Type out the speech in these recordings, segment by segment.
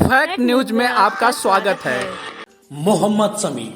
Fact news में आपका स्वागत है। मोहम्मद समी,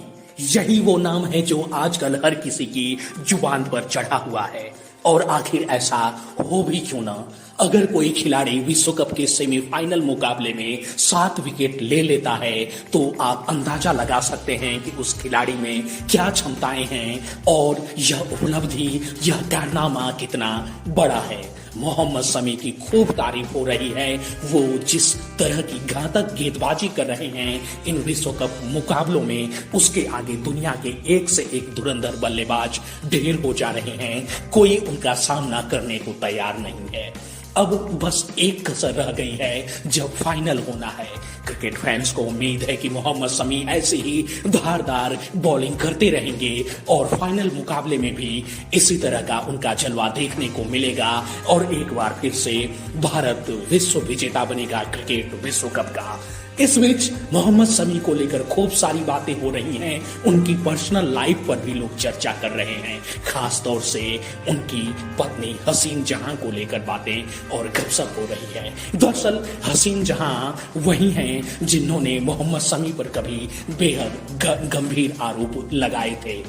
यही वो नाम है जो आजकल हर किसी की जुबान पर चढ़ा हुआ है। और आखिर ऐसा हो भी क्यों ना, अगर कोई खिलाड़ी विश्व कप के सेमीफाइनल मुकाबले में 7 विकेट ले लेता है तो आप अंदाजा लगा सकते हैं कि उस खिलाड़ी में क्या क्षमताएं हैं और यह उपलब्धि, यह कारनामा कितना बड़ा है। मोहम्मद समी की खूब तारीफ हो रही है। वो जिस तरह की घातक गेंदबाजी कर रहे हैं इन विश्व कप मुकाबलों में, उसके आगे दुनिया के एक से एक धुरंधर बल्लेबाज ढेर हो जा रहे हैं। कोई उनका सामना करने को तैयार नहीं है। अब बस एक कसर रह गई है जब फाइनल होना है। क्रिकेट फैंस को उम्मीद है कि मोहम्मद समी ऐसे ही धारदार बॉलिंग करते रहेंगे और फाइनल मुकाबले में भी इसी तरह का उनका जलवा देखने को मिलेगा और एक बार फिर से भारत विश्व विजेता बनेगा क्रिकेट विश्व कप का। इस बीच मोहम्मद समी को लेकर खूब सारी बातें हो रही हैं। उनकी पर्सनल लाइफ पर भी लोग चर्चा कर रहे हैं, खास तौर से उनकी पत्नी हसीन जहां को लेकर बातें और गपशप हो रही है। दरअसल हसीन जहां वही हैं जिन्होंने मोहम्मद समी पर कभी बेहद गंभीर आरोप लगाए थे।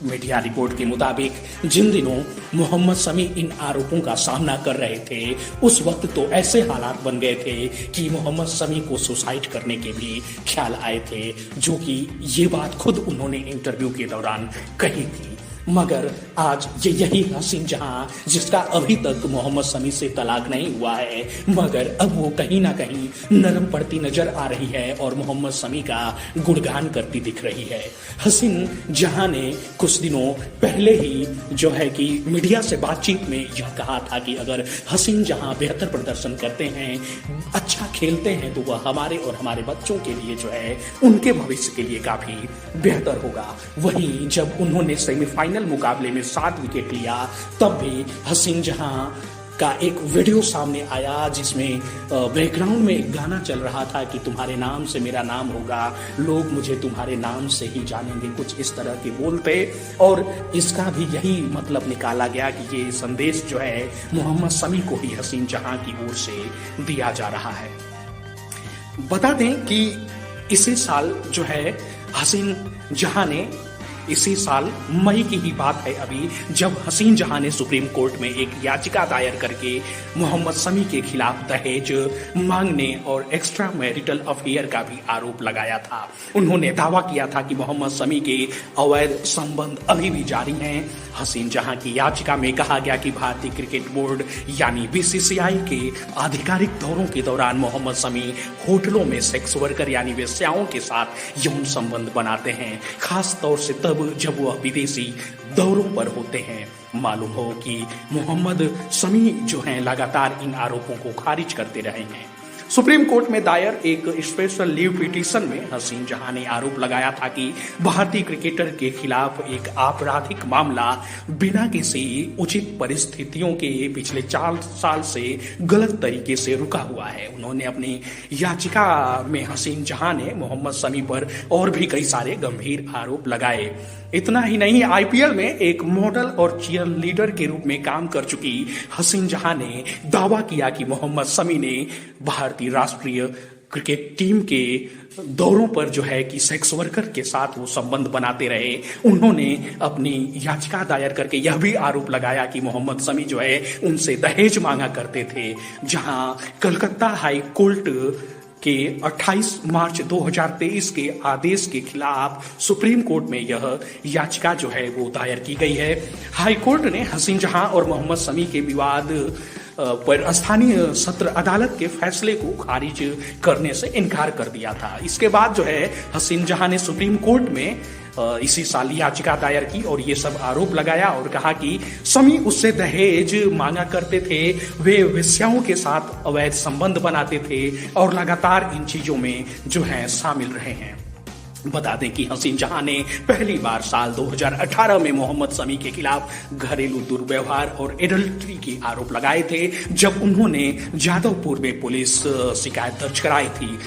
मीडिया रिपोर्ट के मुताबिक जिन दिनों मोहम्मद समी इन आरोपों का सामना कर रहे थे, उस वक्त तो ऐसे हालात बन गए थे कि मोहम्मद समी को सुसाइड करने के भी ख्याल आए थे, जो कि ये बात खुद उन्होंने इंटरव्यू के दौरान कही थी। मगर आज ये यही हसीन जहां, जिसका अभी तक मोहम्मद समी से तलाक नहीं हुआ है, मगर अब वो कहीं ना कहीं नरम पड़ती नजर आ रही है और मोहम्मद समी का गुणगान करती दिख रही है। हसीन जहां ने कुछ दिनों पहले ही जो है कि मीडिया से बातचीत में यह कहा था कि अगर हसीन जहां बेहतर प्रदर्शन करते हैं, अच्छा खेलते हैं, तो वह हमारे और हमारे बच्चों के लिए जो है उनके भविष्य के लिए काफी बेहतर होगा। वहीं जब उन्होंने सेमीफाइनल मुकाबले में 7 विकेट लिया, तब भी हसीन जहां का एक वीडियो सामने आया जिसमें बैकग्राउंड में एक गाना चल रहा था कि तुम्हारे नाम से मेरा नाम होगा, लोग मुझे तुम्हारे नाम से ही जानेंगे, कुछ इस तरह के बोल थे। और इसका भी यही मतलब निकाला गया कि ये संदेश जो है मोहम्मद समी को ही हसीन जहां की ओर से दिया जा रहा है। बता दें कि इसी साल जो है हसीन जहां ने, इसी साल मई की ही बात है अभी, जब हसीन जहां ने सुप्रीम कोर्ट में एक याचिका दायर करके मोहम्मद समी के खिलाफ दहेज मांगने और एक्स्ट्रा मैरिटल अफेयर का भी आरोप लगाया था। उन्होंने दावा किया था कि मोहम्मद समी के अवैध संबंध अभी भी जारी हैं। हसीन जहां की याचिका में कहा गया कि भारतीय क्रिकेट बोर्ड यानी बीसीसीआई के आधिकारिक दौरों के दौरान मोहम्मद समी होटलों में सेक्स वर्कर यानी वेश्याओं के साथ यौन संबंध बनाते हैं, खास तौर से तब जब वह विदेशी दौरों पर होते हैं। मालूम हो कि मोहम्मद समी जो हैं लगातार इन आरोपों को खारिज करते रहे हैं। सुप्रीम कोर्ट में दायर एक स्पेशल लीव पिटीशन में हसीन जहां ने आरोप लगाया था कि भारतीय क्रिकेटर के खिलाफ एक आपराधिक मामला बिना किसी उचित परिस्थितियों के पिछले 4 साल से गलत तरीके से रुका हुआ है। उन्होंने अपनी याचिका में हसीन जहां ने मोहम्मद समी पर और भी कई सारे गंभीर आरोप लगाए। इतना ही नहीं, आईपीएल में एक मॉडल और चीयर लीडर के रूप में काम कर चुकी हसीन जहां ने दावा किया कि मोहम्मद समी ने भारतीय राष्ट्रीय क्रिकेट टीम के दौरों पर जो है कि सेक्स वर्कर के साथ वो संबंध बनाते रहे। उन्होंने अपनी याचिका दायर करके यह भी आरोप लगाया कि मोहम्मद समी जो है उनसे दहेज मांगा करते थे। जहां कलकत्ता हाई कोर्ट के 28 मार्च 2023 के आदेश के खिलाफ सुप्रीम कोर्ट में यह याचिका जो है वो दायर की गई है। हाई कोर्ट ने हसीन जहां और मोहम्मद समी के विवाद पर स्थानीय सत्र अदालत के फैसले को खारिज करने से इनकार कर दिया था। इसके बाद जो है हसीन जहां ने सुप्रीम कोर्ट में इसी साल याचिका दायर की और ये सब आरोप लगाया और कहा कि समी उससे दहेज मांगा करते थे, वे वेश्याओं के साथ अवैध संबंध बनाते थे और लगातार इन चीजों में जो है शामिल रहे हैं। बता दें कि हसीन जहां ने पहली बार साल 2018 में मोहम्मद समी के खिलाफ घरेलू दुर्व्यवहार और एडल्ट्री के आरोप लगाए थे, जब उन्होंने जादवपुर में पुलिस शिकायत दर्ज कराई थी।